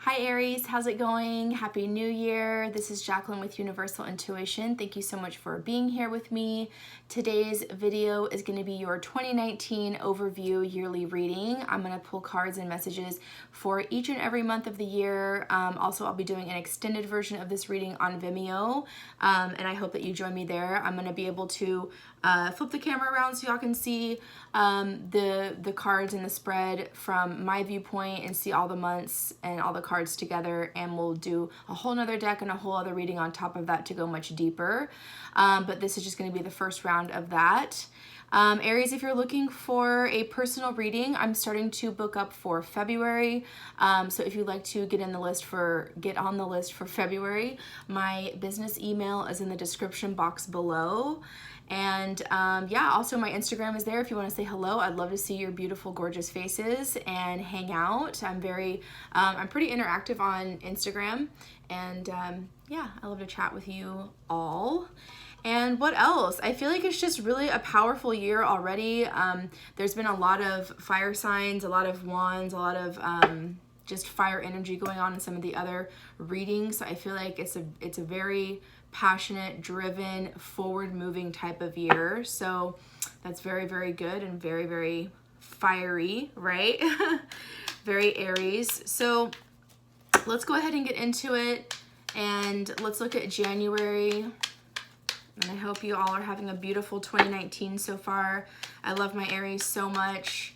Hi Aries, how's it going? Happy New Year. This is Jacqueline with Universal Intuition. Thank you so much for being here with me. Today's video is going to be your 2019 overview yearly reading. I'm going to pull cards and messages for each and every month of the year. Also, I'll be doing an extended version of this reading on Vimeo, and I hope that you join me there. I'm going to be able to flip the camera around so y'all can see the cards and the spread from my viewpoint and see all the months and all the cards together, and we'll do a whole nother deck and a whole other reading on top of that to go much deeper. But this is just going to be the first round of that. Aries, if you're looking for a personal reading, I'm starting to book up for February. So if you'd like to get on the list for February, my business email is in the description box below. And yeah, also my Instagram is there if you want to say hello. I'd love to see your beautiful, gorgeous faces and hang out. I'm pretty interactive on Instagram, and yeah, I love to chat with you all. And what else? I feel like it's just really a powerful year already. There's been a lot of fire signs, a lot of wands, a lot of just fire energy going on in some of the other readings. So I feel like it's a very passionate, driven, forward-moving type of year. So that's very, very good and very, very fiery, right? Very Aries. So let's go ahead and get into it, and let's look at January. And I hope you all are having a beautiful 2019 so far. I love my Aries so much.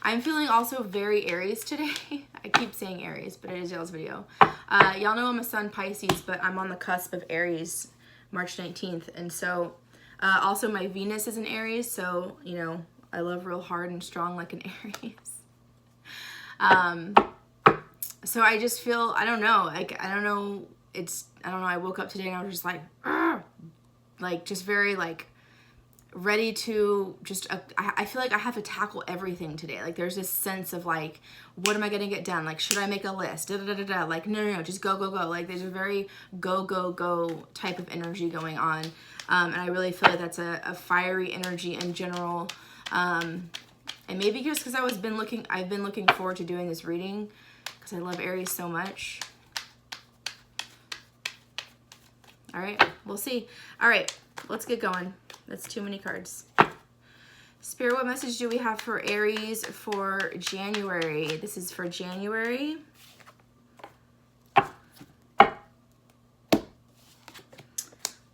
I'm feeling also very Aries today. I keep saying Aries, but it is y'all's video. Y'all know I'm a Sun Pisces, but I'm on the cusp of Aries March 19th. And so also my Venus is in Aries, so, you know, I love real hard and strong like an Aries. So I just feel, I don't know, I woke up today and I was just like, just very like ready to just, I feel like I have to tackle everything today. Like there's this sense of like, what am I going to get done? Like, should I make a list? Like, no, just go. Like there's a very go type of energy going on. And I really feel like that's a fiery energy in general. And maybe just because I've been looking forward to doing this reading because I love Aries so much. All right, we'll see. All right, let's get going. That's too many cards. Spirit, what message do we have for Aries for January? This is for January.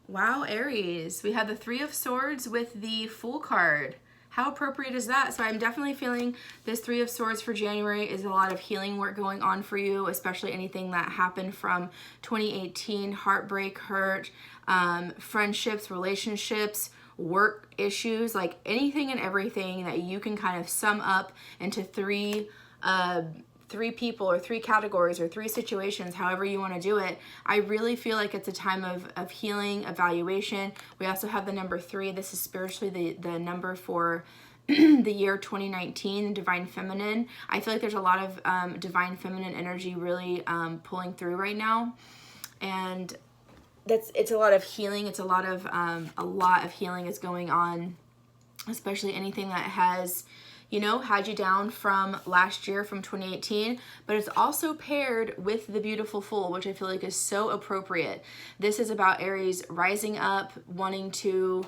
Wow, Aries. We have the Three of Swords with the Fool card. How appropriate is that? So I'm definitely feeling this Three of Swords for January is a lot of healing work going on for you, especially anything that happened from 2018, heartbreak, hurt, friendships, relationships, work issues, like anything and everything that you can kind of sum up into three people or three categories or three situations, however you want to do it. I really feel like it's a time of healing, evaluation. We also have the number 3. This is spiritually the number for the year 2019, Divine Feminine. I feel like there's a lot of Divine Feminine energy really pulling through right now. And it's a lot of healing. It's a lot of healing is going on, especially anything that has, you know, had you down from last year, from 2018, but it's also paired with the beautiful Fool, which I feel like is so appropriate. This is about Aries rising up, wanting to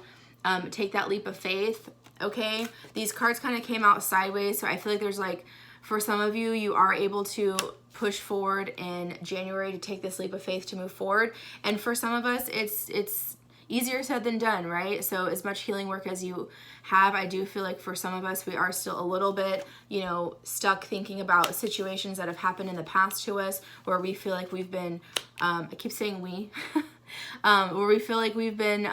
take that leap of faith, okay? These cards kind of came out sideways, so I feel like there's like, for some of you, you are able to push forward in January to take this leap of faith to move forward. And for some of us, it's easier said than done, right? So as much healing work as you have, I do feel like for some of us, we are still a little bit, you know, stuck thinking about situations that have happened in the past to us where we feel like we've been, I keep saying we, where we feel like we've been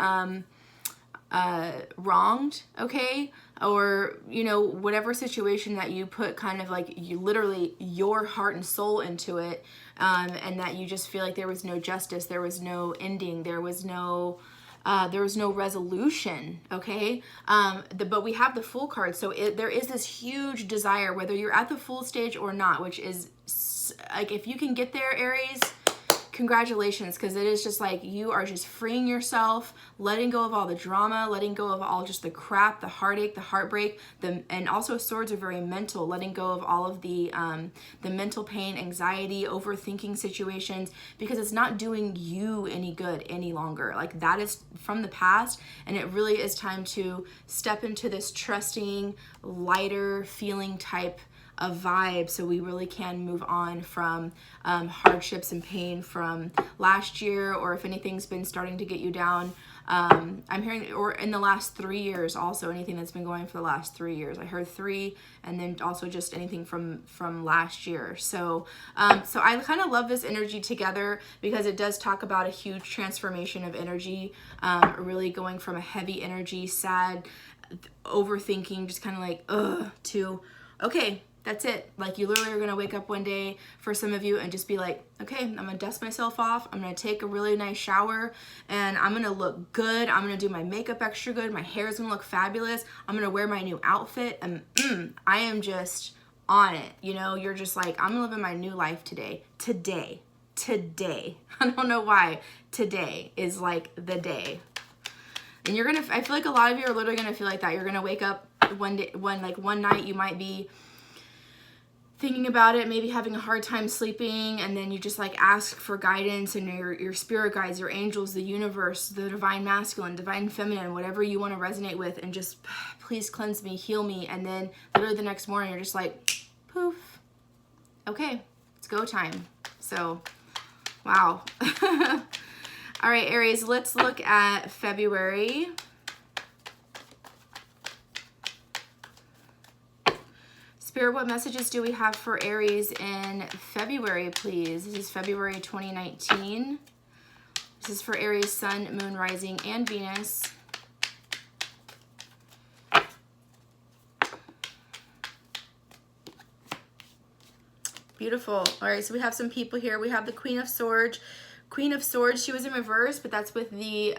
wronged, okay? Or, you know, whatever situation that you put kind of like you literally your heart and soul into it, and that you just feel like there was no justice, there was no ending, there was no resolution, okay? But we have the Fool card, so there is this huge desire, whether you're at the Fool stage or not, which is like, if you can get there, Aries, congratulations, because it is just like you are just freeing yourself, letting go of all the drama, letting go of all just the crap, the heartache, the heartbreak, and also swords are very mental, letting go of all of the mental pain, anxiety, overthinking situations, because it's not doing you any good any longer. Like that is from the past, and it really is time to step into this trusting, lighter feeling type of vibe, so we really can move on from hardships and pain from last year, or if anything's been starting to get you down. I'm hearing, or in the last 3 years also, anything that's been going for the last 3 years. I heard 3, and then also just anything from last year. So so I kind of love this energy together, because it does talk about a huge transformation of energy, really going from a heavy energy, sad, overthinking, just kind of like to okay, that's it. Like you literally are going to wake up one day for some of you and just be like, okay, I'm going to dust myself off. I'm going to take a really nice shower, and I'm going to look good. I'm going to do my makeup extra good. My hair is going to look fabulous. I'm going to wear my new outfit, and I am just on it. You know, you're just like, I'm living my new life today. Today. I don't know why today is like the day. And you're going to, I feel like a lot of you are literally going to feel like that. You're going to wake up one day, one night you might be thinking about it, maybe having a hard time sleeping, and then you just like ask for guidance, and your spirit guides, your angels, the universe, the divine masculine, divine feminine, whatever you want to resonate with, and just please cleanse me, heal me. And then literally the next morning you're just like, poof, okay, it's go time. So wow. All right, Aries, let's look at February. Spirit, what messages do we have for Aries in February, please? This is February 2019. This is for Aries, Sun, Moon, Rising, and Venus. Beautiful. All right, so we have some people here. We have the Queen of Swords. Queen of Swords, she was in reverse, but that's with the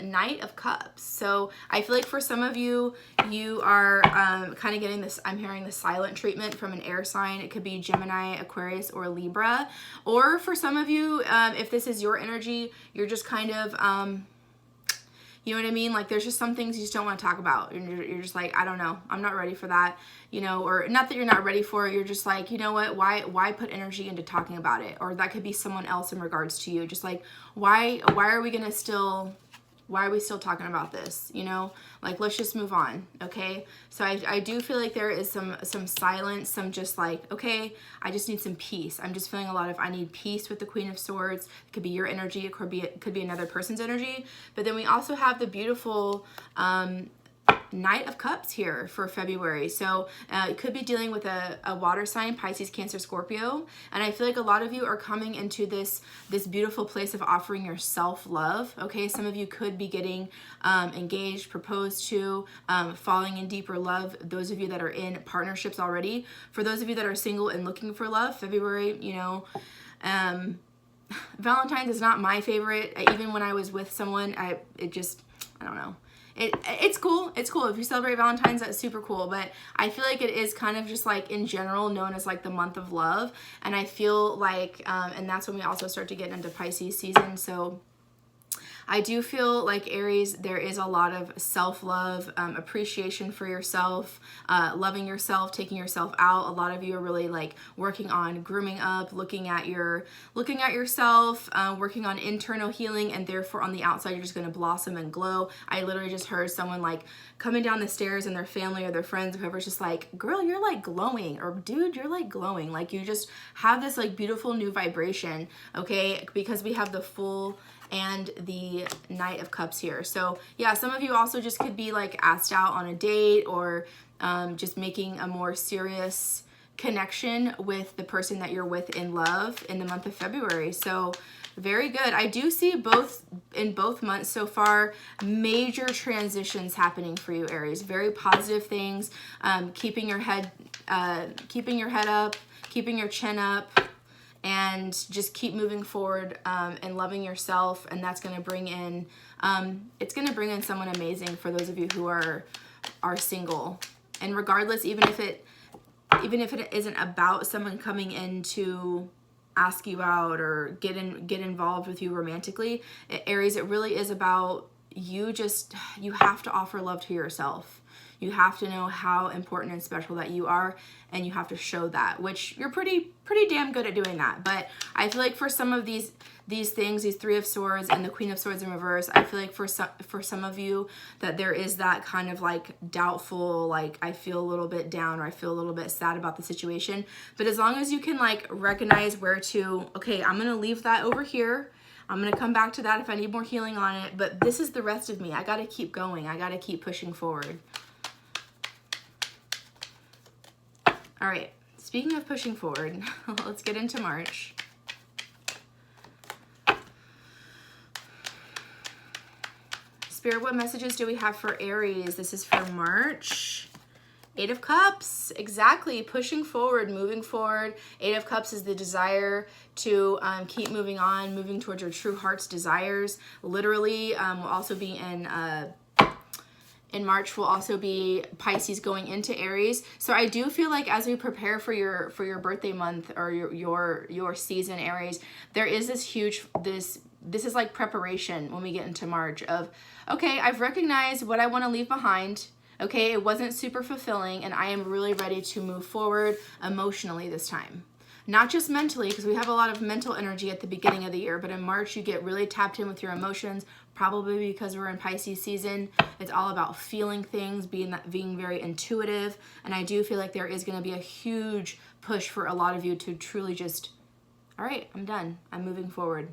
Knight of Cups. So I feel like for some of you, you are kind of getting this, I'm hearing the silent treatment from an air sign. It could be Gemini, Aquarius, or Libra. Or for some of you, if this is your energy, you're just kind of, you know what I mean? Like there's just some things you just don't want to talk about. And you're just like, I don't know. I'm not ready for that. You know, or not that you're not ready for it. You're just like, you know what? Why put energy into talking about it? Or that could be someone else in regards to you. Just like, why are we still talking about this? You know, like, let's just move on. Okay. So I do feel like there is some silence, some just like, okay, I just need some peace. I'm just feeling a lot of, I need peace with the Queen of Swords. It could be your energy. It could be another person's energy. But then we also have the beautiful, Knight of Cups here for February. So it could be dealing with a water sign, Pisces, Cancer, Scorpio. And I feel like a lot of you are coming into this beautiful place of offering your self-love. Okay, some of you could be getting engaged, proposed to, falling in deeper love. Those of you that are in partnerships already. For those of you that are single and looking for love, February, you know, Valentine's is not my favorite. Even when I was with someone, I don't know. It's cool. It's cool. If you celebrate Valentine's, that's super cool. But I feel like it is kind of just like in general known as like the month of love. And I feel like, and that's when we also start to get into Pisces season. So I do feel like Aries, there is a lot of self-love, appreciation for yourself, loving yourself, taking yourself out. A lot of you are really like working on grooming up, looking at yourself, working on internal healing, and therefore on the outside, you're just going to blossom and glow. I literally just heard someone like coming down the stairs and their family or their friends, whoever's just like, girl, you're like glowing, or dude, you're like glowing. Like you just have this like beautiful new vibration. Okay. Because we have the Fool and the Knight of Cups here. So yeah, some of you also just could be like asked out on a date, or just making a more serious connection with the person that you're with in love in the month of February. So very good. I do see in both months so far, major transitions happening for you, Aries. Very positive things. Keeping your head up, keeping your chin up, and just keep moving forward and loving yourself. And that's going to bring in, it's going to bring in someone amazing for those of you who are single. And regardless, even if it isn't about someone coming into ask you out or get involved with you romantically. Aries, it really is about you have to offer love to yourself. You have to know how important and special that you are, and you have to show that, which you're pretty damn good at doing that. But I feel like for some of these things, these Three of Swords and the Queen of Swords in reverse, I feel like for some of you that there is that kind of like doubtful, like I feel a little bit down or I feel a little bit sad about the situation. But as long as you can like recognize where to, okay, I'm gonna leave that over here. I'm gonna come back to that if I need more healing on it, but this is the rest of me. I gotta keep going. I gotta keep pushing forward. All right, speaking of pushing forward, let's get into March. Spirit, what messages do we have for Aries? This is for March. Eight of Cups, exactly, pushing forward, moving forward. Eight of Cups is the desire to keep moving on, moving towards your true heart's desires. Literally, will also be in March will also be Pisces going into Aries. So I do feel like as we prepare for your birthday month or your season, Aries, there is this huge, this is like preparation when we get into March of, okay, I've recognized what I want to leave behind. Okay, it wasn't super fulfilling, and I am really ready to move forward emotionally this time. Not just mentally, because we have a lot of mental energy at the beginning of the year, but in March you get really tapped in with your emotions, probably because we're in Pisces season. It's all about feeling things, being very intuitive, and I do feel like there is going to be a huge push for a lot of you to truly just, all right, I'm done. I'm moving forward.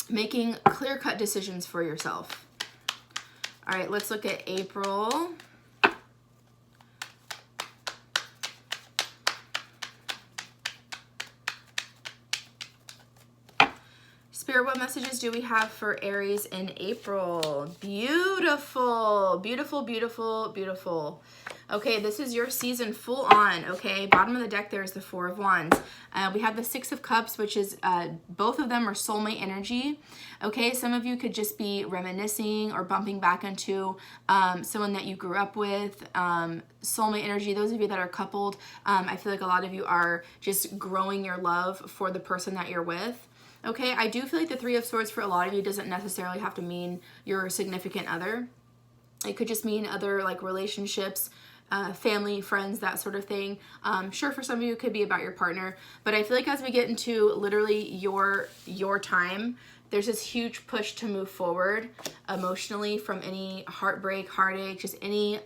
Making clear-cut decisions for yourself. All right, let's look at April. Spirit, what messages do we have for Aries in April? Beautiful, beautiful, beautiful, beautiful. Okay, this is your season full on, okay? Bottom of the deck, there's the Four of Wands. We have the Six of Cups, which is, both of them are soulmate energy, okay? Some of you could just be reminiscing or bumping back into someone that you grew up with. Soulmate energy, those of you that are coupled, I feel like a lot of you are just growing your love for the person that you're with. Okay, I do feel like the Three of Swords for a lot of you doesn't necessarily have to mean your significant other. It could just mean other like relationships, family, friends, that sort of thing. Sure, for some of you it could be about your partner, but I feel like as we get into literally your time, there's this huge push to move forward emotionally from any heartbreak, heartache, just any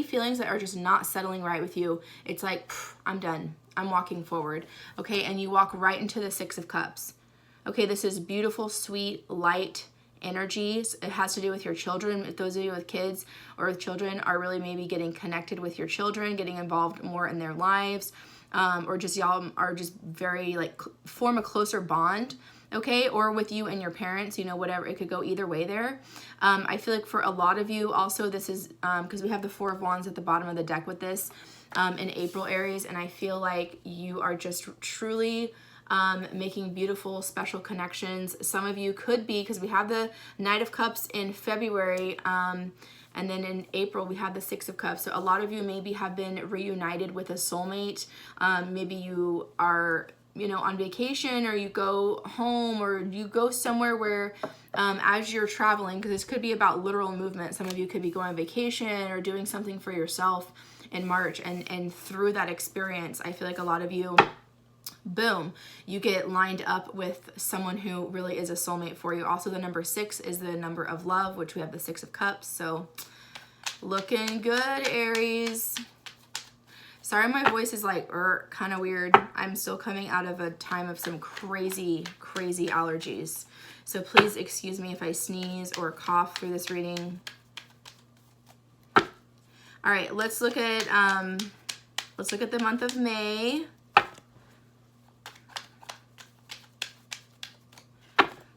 feelings that are just not settling right with you. It's like, I'm done. I'm walking forward. Okay, and you walk right into the Six of Cups. Okay, this is beautiful, sweet, light energies. It has to do with your children. If those of you with kids or with children are really maybe getting connected with your children, getting involved more in their lives, or just y'all are just very like form a closer bond, okay, or with you and your parents, you know, whatever, it could go either way there. I feel like for a lot of you also, this is because we have the Four of Wands at the bottom of the deck with this in April, Aries, and I feel like you are just truly making beautiful, special connections. Some of you could be, because we have the Knight of Cups in February, and then in April we have the Six of Cups. So a lot of you maybe have been reunited with a soulmate. Maybe you are, you know, on vacation, or you go home, or you go somewhere where as you're traveling, because this could be about literal movement. Some of you could be going on vacation or doing something for yourself in March, and through that experience, I feel like a lot of you, boom, you get lined up with someone who really is a soulmate for you. Also, the number 6 is the number of love, which we have the Six of Cups. So looking good, Aries. Sorry, my voice is like kind of weird. I'm still coming out of a time of some crazy allergies. So please excuse me if I sneeze or cough through this reading. All right, let's look at the month of May.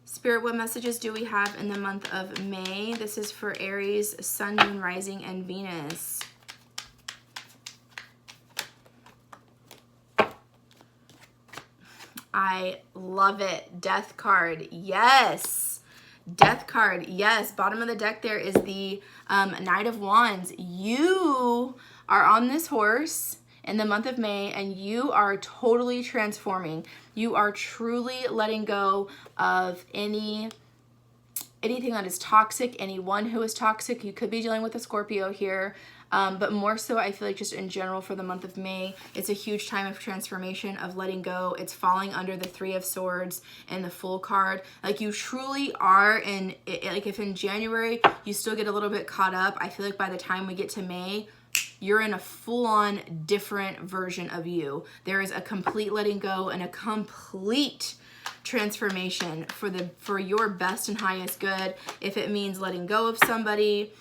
Spirit, what messages do we have in the month of May? This is for Aries, Sun, Moon, Rising, and Venus. I love it. Death card. Yes. Death card. Yes. Bottom of the deck there is the Knight of Wands. You are on this horse, in the month of May, and you are totally transforming. You are truly letting go of anything that is toxic, anyone who is toxic. You could be dealing with a Scorpio here, but more so I feel like just in general for the month of May, it's a huge time of transformation, of letting go. It's falling under the Three of Swords and the Fool card. Like you truly are like if in January you still get a little bit caught up, I feel like by the time we get to May, you're in a full-on different version of you. There is a complete letting go and a complete transformation for your best and highest good. If it means letting go of somebody,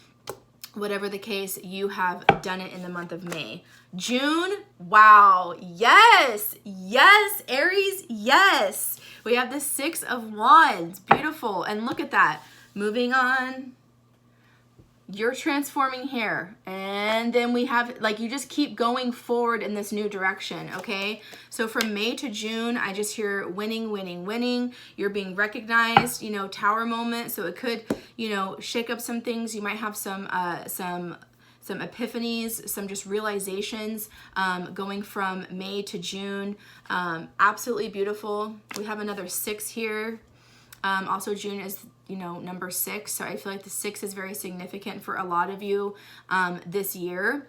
whatever the case, you have done it in the month of May. June, wow, yes, yes, Aries, yes. We have the Six of Wands, beautiful. And look at that, moving on. You're transforming here, and then we have, like, you just keep going forward in this new direction, okay? So from May to June, I just hear winning, winning, winning. You're being recognized, you know, Tower moment. So it could, you know, shake up some things. You might have some epiphanies, some just realizations going from May to June. Absolutely beautiful. We have another 6 here. Also June is, you know, number 6. So I feel like the 6 is very significant for a lot of you this year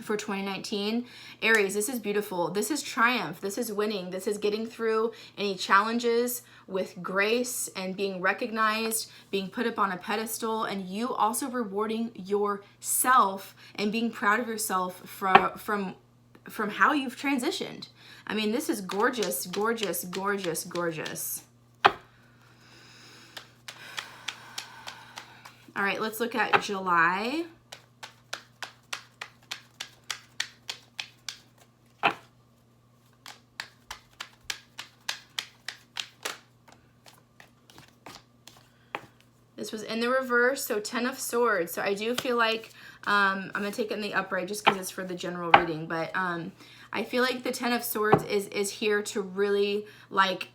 for 2019. Aries, this is beautiful. This is triumph. This is winning. This is getting through any challenges with grace and being recognized, being put up on a pedestal, and you also rewarding yourself and being proud of yourself from how you've transitioned. I mean, this is gorgeous, gorgeous, gorgeous, gorgeous. All right, let's look at July. This was in the reverse, so 10 of Swords. So I do feel like, I'm going to take it in the upright just because it's for the general reading, but I feel like the 10 of Swords is here to really, like,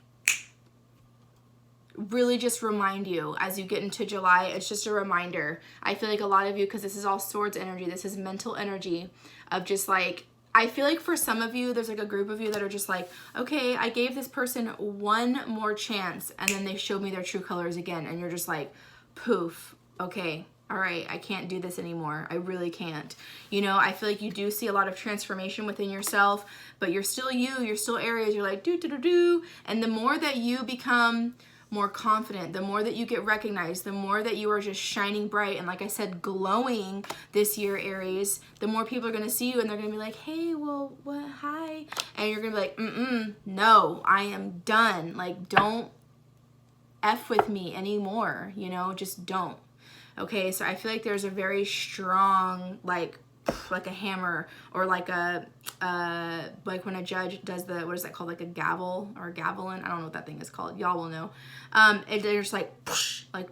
really just remind you as you get into July. It's just a reminder. I feel like a lot of you, because this is all Swords energy, this is mental energy of just like, I feel like for some of you, there's like a group of you that are just like, okay, I gave this person one more chance and then they showed me their true colors again. And you're just like, poof, okay, all right, I can't do this anymore. I really can't. You know, I feel like you do see a lot of transformation within yourself, but you're still you, you're still Aries. You're like, do, do, do, do. And the more that you become more confident, the more that you get recognized, the more that you are just shining bright and, like I said, glowing this year, Aries, the more people are going to see you and they're going to be like, hey, well, what, hi. And you're going to be like, no, I am done. Like, don't F with me anymore, you know, just don't. Okay, so I feel like there's a very strong, like a hammer, or like a, like when a judge does the, what is that called? Like a gavel or a gavelin? I don't know what that thing is called. Y'all will know. They're just like,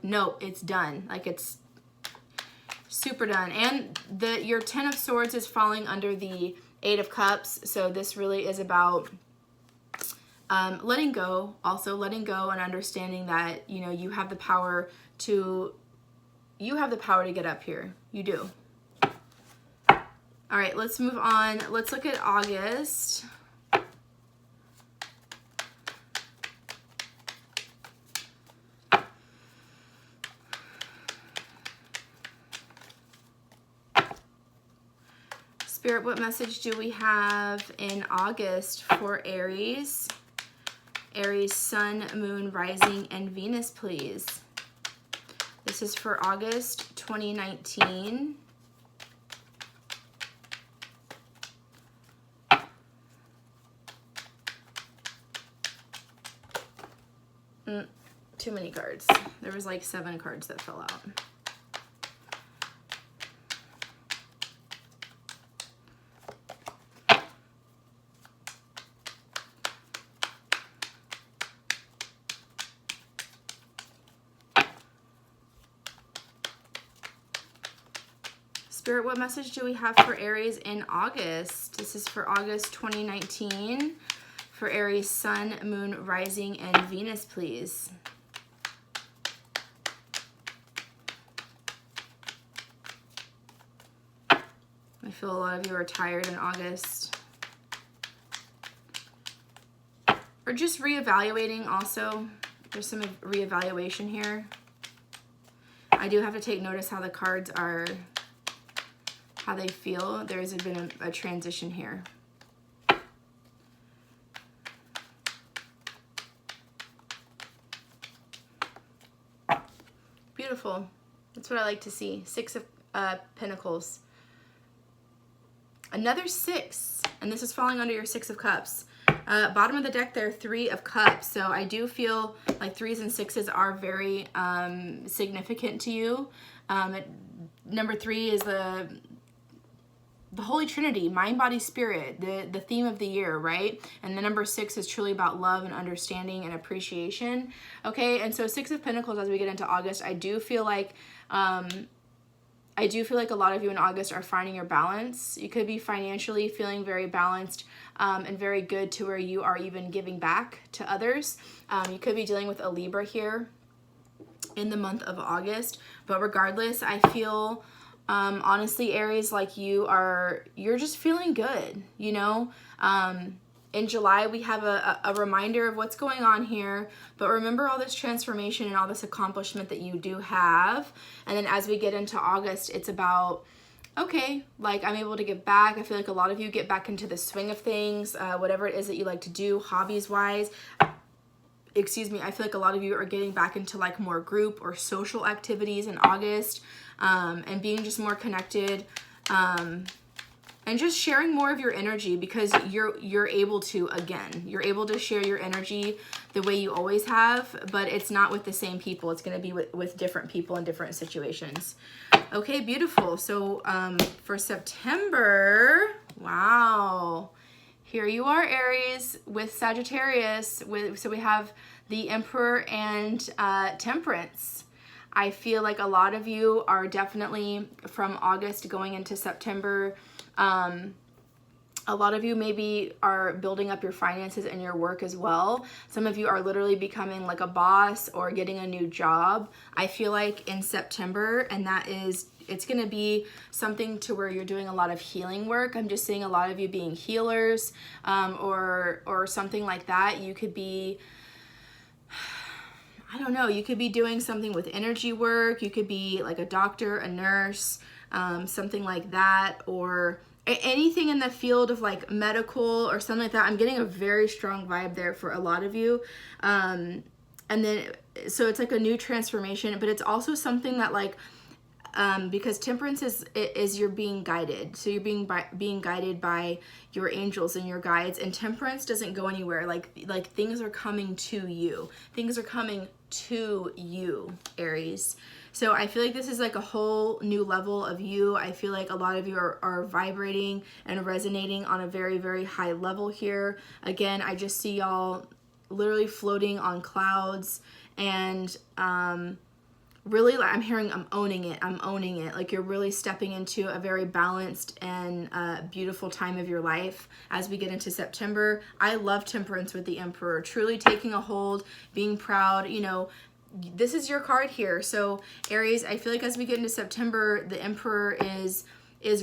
no, it's done. Like, it's super done. And your 10 of Swords is falling under the 8 of Cups. So this really is about letting go, also letting go and understanding that, you know, you have the power to get up here. You do. All right, let's move on. Let's look at August. Spirit, what message do we have in August for Aries? Aries, Sun, Moon, Rising, and Venus, please. This is for August 2019. Too many cards. There was like 7 cards that fell out. Spirit, what message do we have for Aries in August? This is for August 2019. For Aries, Sun, Moon, Rising, and Venus, please. I feel a lot of you are tired in August. or just reevaluating also. There's some reevaluation here. I do have to take notice how the cards are, how they feel. There's been a transition here. Beautiful. That's what I like to see. 6 of Pentacles. Another 6, and this is falling under your 6 of Cups. Bottom of the deck there, 3 of Cups. So I do feel like 3s and 6s are very significant to you. Number 3 is the Holy Trinity, mind, body, spirit, the theme of the year, right? And the number 6 is truly about love and understanding and appreciation. Okay, and so 6 of Pentacles as we get into August, I do feel like a lot of you in August are finding your balance. You could be financially feeling very balanced and very good to where you are even giving back to others. You could be dealing with a Libra here in the month of August. But regardless, I feel honestly, Aries, like you're just feeling good, you know? In July, we have a reminder of what's going on here, but remember all this transformation and all this accomplishment that you do have. And then as we get into August, it's about, okay, like I'm able to give back. I feel like a lot of you get back into the swing of things, whatever it is that you like to do, hobbies-wise. Excuse me, I feel like a lot of you are getting back into like more group or social activities in August, and being just more connected, and just sharing more of your energy because you're able to, again, you're able to share your energy the way you always have, but it's not with the same people. It's going to be with different people in different situations. Okay, beautiful. So for September, wow. Here you are, Aries, with Sagittarius. So we have the Emperor and Temperance. I feel like a lot of you are definitely from August going into September. A lot of you maybe are building up your finances and your work as well. Some of you are literally becoming like a boss or getting a new job. I feel like in September, and it's going to be something to where you're doing a lot of healing work. I'm just seeing a lot of you being healers, or something like that. You could be, I don't know, you could be doing something with energy work. You could be like a doctor, a nurse, something like that, or anything in the field of like medical or something like that. I'm getting a very strong vibe there for a lot of you. And then, so it's like a new transformation, but it's also something that like, because Temperance is you're being guided. So you're being guided by your angels and your guides, and Temperance doesn't go anywhere. Like things are coming to you. Things are coming to you, Aries. So I feel like this is like a whole new level of you. I feel like a lot of you are vibrating and resonating on a very, very high level here. Again, I just see y'all literally floating on clouds, and really, like, I'm hearing I'm owning it. Like you're really stepping into a very balanced and beautiful time of your life as we get into September. I love Temperance with the Emperor, truly taking a hold, being proud, you know. This is your card here. So Aries, I feel like as we get into September, the Emperor is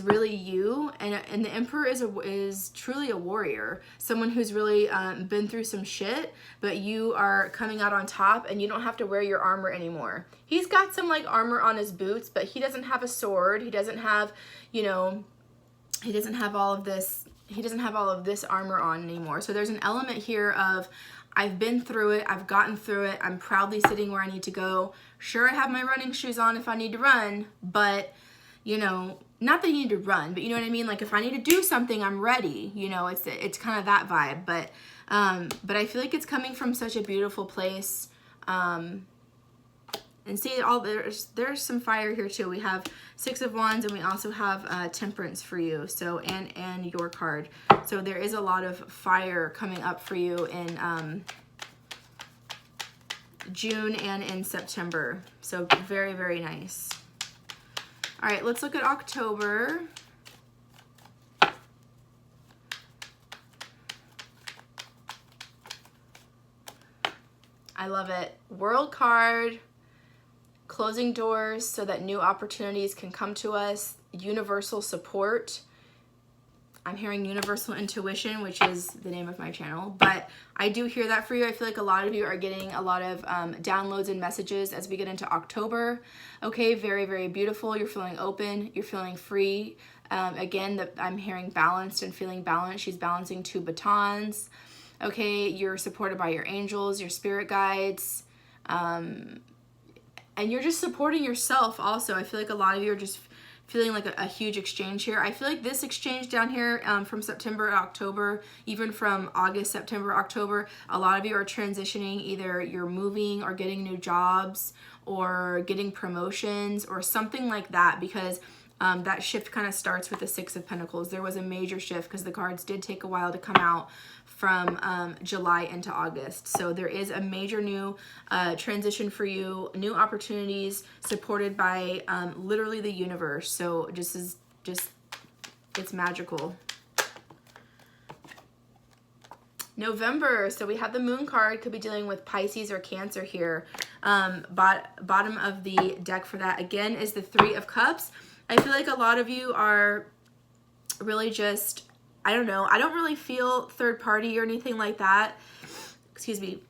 really you, and the Emperor is truly a warrior, someone who's really been through some shit, but you are coming out on top, and you don't have to wear your armor anymore. He's got some like armor on his boots, but he doesn't have a sword. He doesn't have, you know, he doesn't have all of this armor on anymore. So there's an element here of, I've been through it, I've gotten through it, I'm proudly sitting where I need to go. Sure, I have my running shoes on if I need to run, but, you know, not that you need to run, but you know what I mean? Like if I need to do something, I'm ready. You know, it's kind of that vibe, but I feel like it's coming from such a beautiful place. And see, there's some fire here too. We have 6 of Wands, and we also have Temperance for you. So and your card. So there is a lot of fire coming up for you in June and in September. So very, very nice. All right, let's look at October. I love it. World card. Closing doors so that new opportunities can come to us. Universal support. I'm hearing universal intuition, which is the name of my channel, but I do hear that for you. I feel like a lot of you are getting a lot of downloads and messages as we get into October. Okay, very, very beautiful. You're feeling open. You're feeling free. Again, I'm hearing balanced and feeling balanced. She's balancing 2 batons. Okay, you're supported by your angels, your spirit guides, and you're just supporting yourself also. I feel like a lot of you are just feeling like a huge exchange here. I feel like this exchange down here from September to October, even from August, September, October, a lot of you are transitioning. Either you're moving or getting new jobs or getting promotions or something like that, because that shift kind of starts with the 6 of Pentacles. There was a major shift because the cards did take a while to come out from July into August. So there is a major new transition for you, new opportunities supported by literally the universe. So it's magical. November, so we have the Moon card, could be dealing with Pisces or Cancer here. Bottom of the deck for that, again, is the 3 of Cups. I feel like a lot of you are really just, I don't know, I don't really feel third party or anything like that. Excuse me.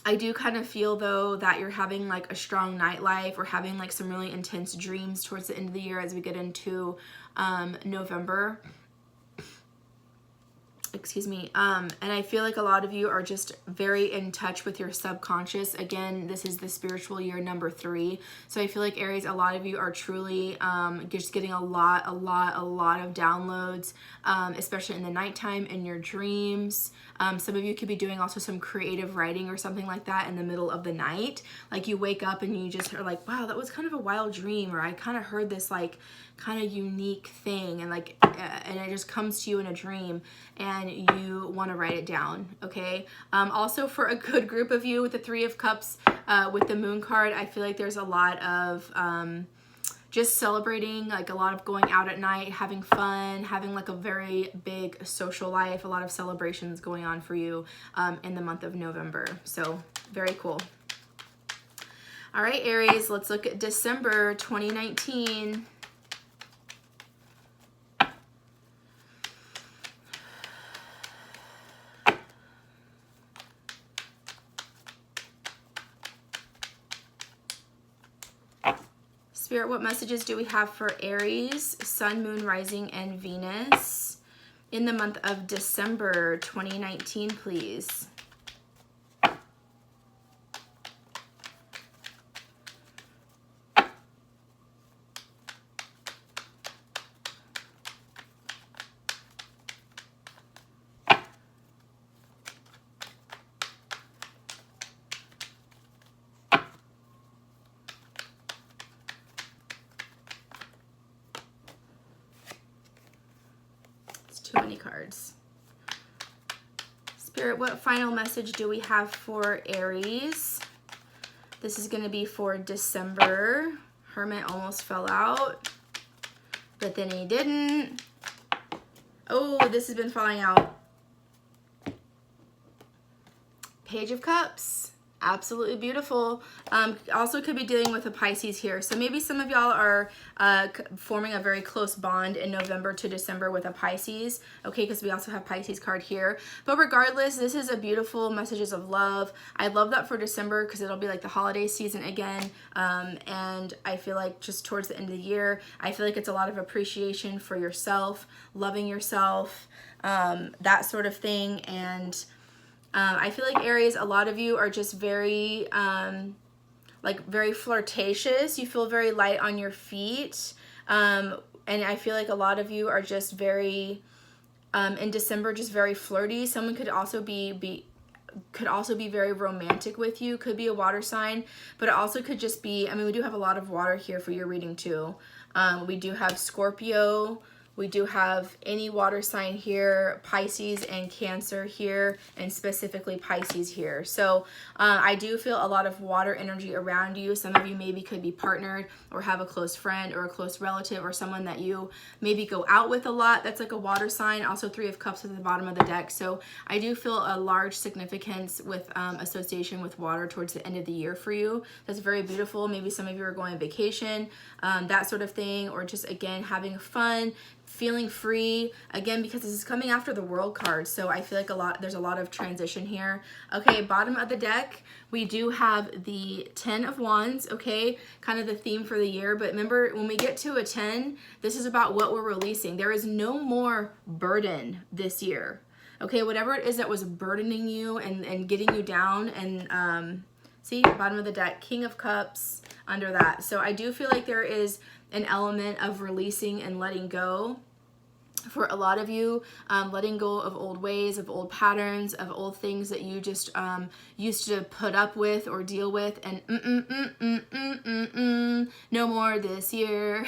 I do kind of feel, though, that you're having like a strong nightlife or having like some really intense dreams towards the end of the year as we get into November. Excuse me. And I feel like a lot of you are just very in touch with your subconscious. Again, this is the spiritual year number 3. So I feel like, Aries, a lot of you are truly just getting a lot of downloads, especially in the nighttime, in your dreams. Some of you could be doing also some creative writing or something like that in the middle of the night. Like you wake up and you just are like, wow, that was kind of a wild dream, or I kind of heard this like kind of unique thing, and like and it just comes to you in a dream and you want to write it down. Okay, also for a good group of you with the 3 of Cups with the Moon card, I feel like there's a lot of just celebrating, like a lot of going out at night, having fun, having like a very big social life, a lot of celebrations going on for you in the month of November. So very cool. All right, Aries, let's look at December 2019. Spirit, what messages do we have for Aries, Sun, Moon, Rising, and Venus in the month of December 2019, please? Too many cards. Spirit, what final message do we have for Aries? This is going to be for December. Hermit almost fell out, but then he didn't. Oh, this has been falling out. Page of Cups. Absolutely beautiful. Also could be dealing with a Pisces here. So maybe some of y'all are forming a very close bond in November to December with a Pisces. Okay, because we also have Pisces card here. But regardless, this is a beautiful messages of love. I love that for December because it'll be like the holiday season again. And I feel like just towards the end of the year, I feel like it's a lot of appreciation for yourself, loving yourself, that sort of thing. And I feel like, Aries, a lot of you are just very, very flirtatious. You feel very light on your feet. And I feel like a lot of you are just very, in December, just very flirty. Someone could also be very romantic with you. Could be a water sign, but it also could just be, I mean, we do have a lot of water here for your reading too. We do have Scorpio. We do have any water sign here, Pisces and Cancer here, and specifically Pisces here. So I do feel a lot of water energy around you. Some of you maybe could be partnered or have a close friend or a close relative or someone that you maybe go out with a lot. That's like a water sign. Also 3 of Cups at the bottom of the deck. So I do feel a large significance with association with water towards the end of the year for you. That's very beautiful. Maybe some of you are going on vacation, that sort of thing, or just, again, having fun, feeling free, again, because this is coming after the World card, so I feel like there's a lot of transition here. Okay, bottom of the deck, we do have the 10 of Wands, okay, kind of the theme for the year, but remember, when we get to a 10, this is about what we're releasing. There is no more burden this year, okay, whatever it is that was burdening you and getting you down, and see, bottom of the deck, King of Cups under that. So I do feel like there is an element of releasing and letting go for a lot of you, letting go of old ways, of old patterns, of old things that you just used to put up with or deal with, and no more this year.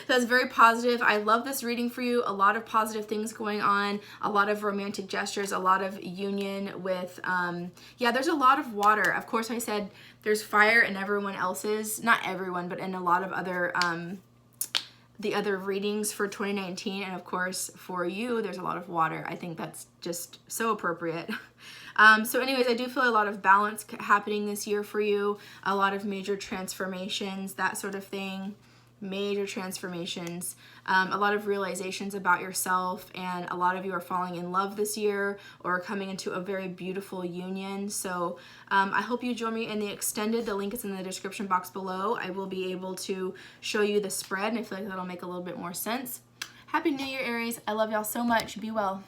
That's very positive. I love this reading for you. A lot of positive things going on, a lot of romantic gestures, a lot of union with, yeah, there's a lot of water. Of course, I said there's fire in everyone else's, not everyone, but in a lot of other, the other readings for 2019, and of course for you there's a lot of water. I think that's just so appropriate. So anyways, I do feel a lot of balance happening this year for you, a lot of major transformations, that sort of thing, major transformations, a lot of realizations about yourself, and a lot of you are falling in love this year or coming into a very beautiful union. So I hope you join me in the extended. The link is in the description box below. I will be able to show you the spread, and I feel like that'll make a little bit more sense. Happy New Year, Aries. I love y'all so much. Be well.